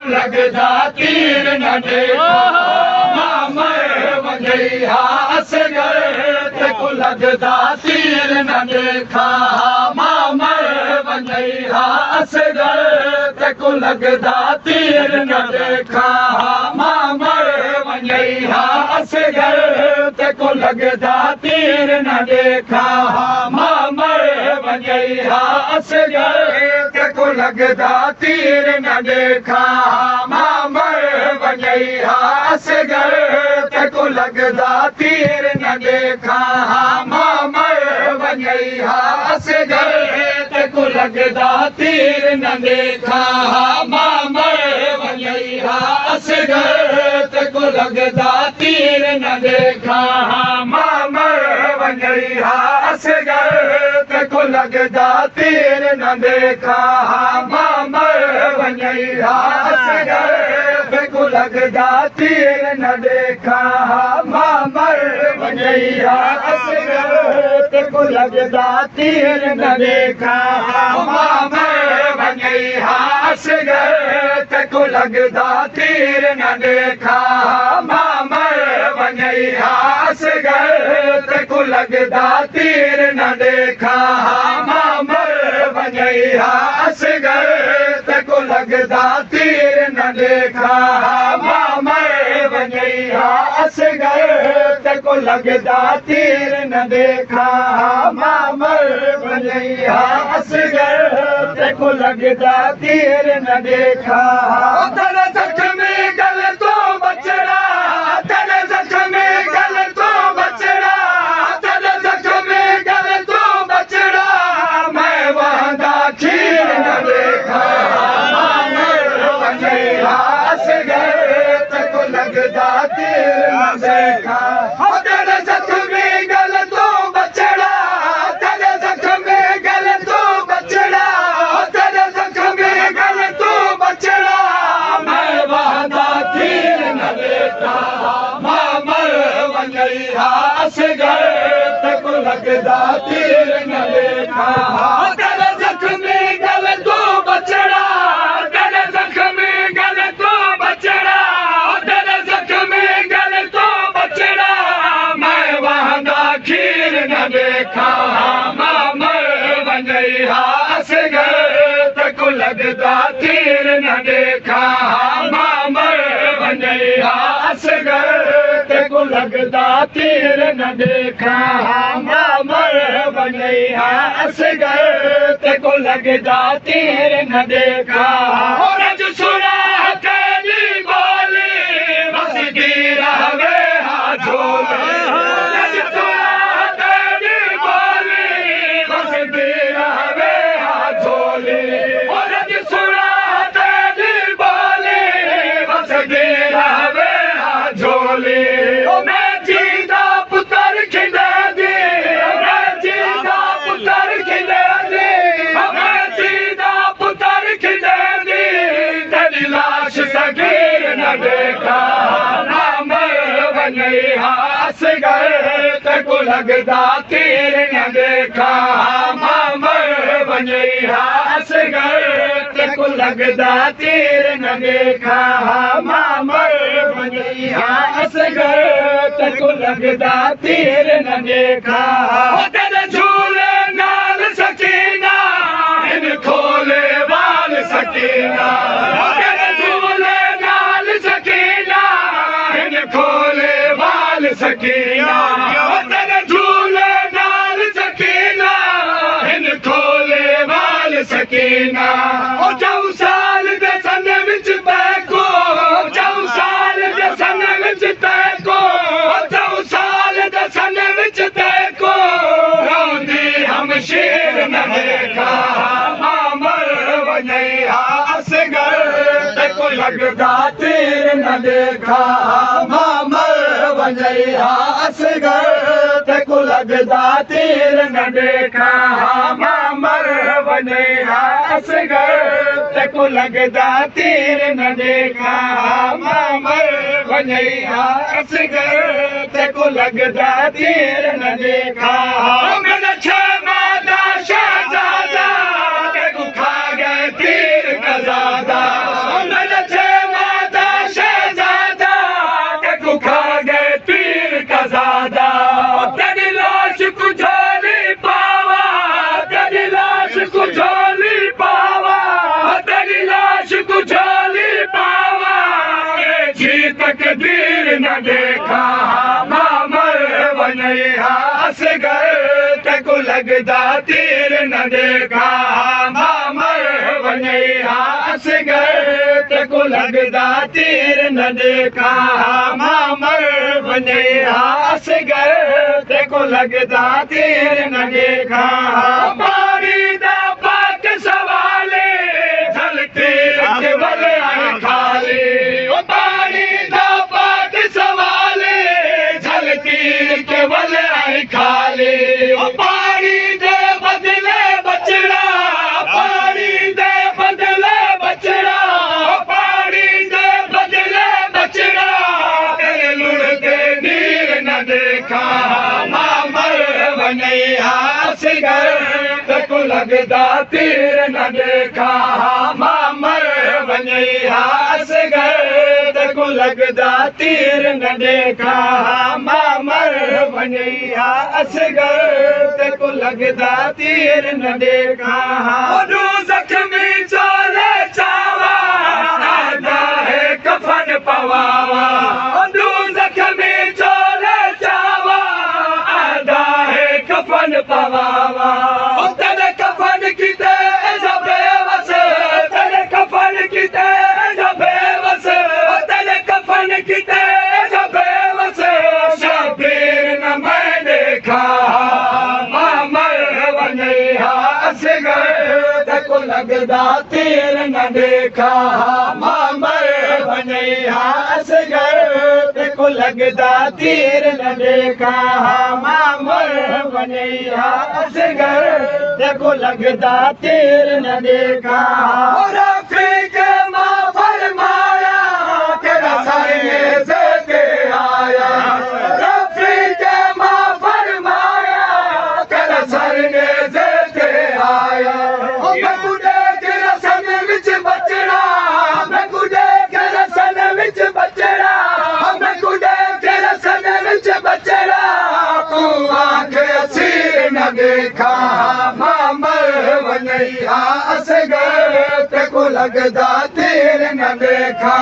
लगदा तीर न देखा मामर वंजई हा असगर तेको लगदा तीर न देखा मामर वंजई हा असगर तेको लगदा तीर न देखा मामर वंजई हा असगर तेको लगदा तीर न देखा मामर वंजई हा असगर तेको लगदा तीर न देखा मामर वंजई हा असगर तेको लगदा तीर न देखा मामर वंजई हा असगर तेको लगदा तीर न देखा मामर वंजई हा असगर तेको लगदा तीर न देखा मामर वंजई हा असगर तेको लगदा तीर न देखा मामर वंजई हा असगर तेको लगदा तीर न देखा मामर वंजई हा असगर तेको लगदा तीर न देखा मामर वंजई हा असगर तेको लगदा तीर न देखा मामर वंजई हा असगर तेको लगदा तीर न देखा मामर वंजई हा असगर तेको लगदा तीर न देखा मामर वंजई हा असगर तेको लगदा तीर न देखा मामर वंजई हा असगर तेको लगदा तीर न देखा तेरे जख्मी गल तो बचड़ा तेरे जख्मी गल तो बचड़ा तेरे जख्मी गल तो बचड़ा मैं वहां खीर न देखा मामर वंजई हा असगर तेको लगदा तीर न देखा तेरे जख्मी गल तो बचड़ा तेरे जख्मी गल तो बचड़ा तेरे जख्मी गल तो बचड़ा मैं वहां तीर न देखा मामर वंजई हा असगर तेको लगदा तीर न देखा तेरे जख्मी गल तो बचड़ा तेरे जख्मी गल तो बचड़ा तेरे जख्मी गल तो बचड़ा मैं वहां खीर न देखा मामर वंजई हा असगर तेको लगदा तीर न देखा मामर वंजई हा असगर तेको लगदा तीर न देखा मामर वंजई हा असगर तेको लगदा तीर न देखा रज सुना तेरी बोली बसती रहवे हा झोले रज सुना तेरी बोली बसती रहवे हा झोले रज सुना तेरी बोली बसती रहवे हा झोले मैं जीदा पुत्र खिंदा दे मैं जीदा पुत्र खिंदा दे मैं जीदा पुत्र खिंदा दे तेरी लाश सगीर न देखा मामर वंजई हा असगर तेको लगदा तीर न देखा मामर वंजई हा असगर तेको लगदा तीर न देखा मामर वंजई हा असगर तेको लगदा तीर न देखा तेरे झूले नाल सकीना इन खोले वाल सकीना तेरे झूले नाल सकीना इन खोले वाल सकीना तेरे झूले नाल सकीना इन खोले वाल सकीना जाऊं साल दे सन विच तैको जाऊं साल दे सन विच तैको जाऊं साल दे सन विच तैको रोंदी हम शेर न देखा मामर वंजई हा असगर तेको लगदा तीर न देखा मामर वंजई हा असगर तेको लगदा तीर न देखा मामर वंजई हा असगर तेको लगदा तीर न देखा मामर वंजई हा असगर तेको लगदा तीर न देखा मेरा छमा दा शहजादा तेको खा गए तीर का ज़्यादा मेरा लगदा तीर न देखा मामर वञे असगर तेको लगदा तीर न देखा मामर वञे असगर तेको लगदा तीर न देखा पानी दा पाक सवाले झलके केवल खाली पानी दा पाक सवाले झलकी केवल खाली पानी दे बदले बचड़ा पानी दे बदले बचड़ा पानी दे बदले बचड़ा तेरे लुढ़के नीर न देखा मामर वञे असगर तेको लगदा तीर न देखा मामर वञे असगर तेको लगदा तीर न देखा मामर वञे असगर तेको लगदा तीर न देखा जख्मी चोले चावा आदा है कफन पवावा जख्मी चोले चावा आदा है कफन पवावा तेरे कफन की बेवस तेरे कफन की बेवस तेरे कफन की बेवस शबीर न मैं देखा मामर वञे असगर तेको लगदा तीर न देखा मामर वञे असगर तेको लगदा तीर न देखा मामर वञे असगर तेको लगदा तीर न देखा के मां फरमाया तेरा सारे से आया के मां फरमाया तेरा सारे से आया मैं गुडे के रसन विच बचड़ा मैं गुडे के रसन विच बचड़ा मैं गुडे के रसन विच बचड़ा तू आंख असीर न देखा मामर वञे असगर तेको लगदा तीर न देखा।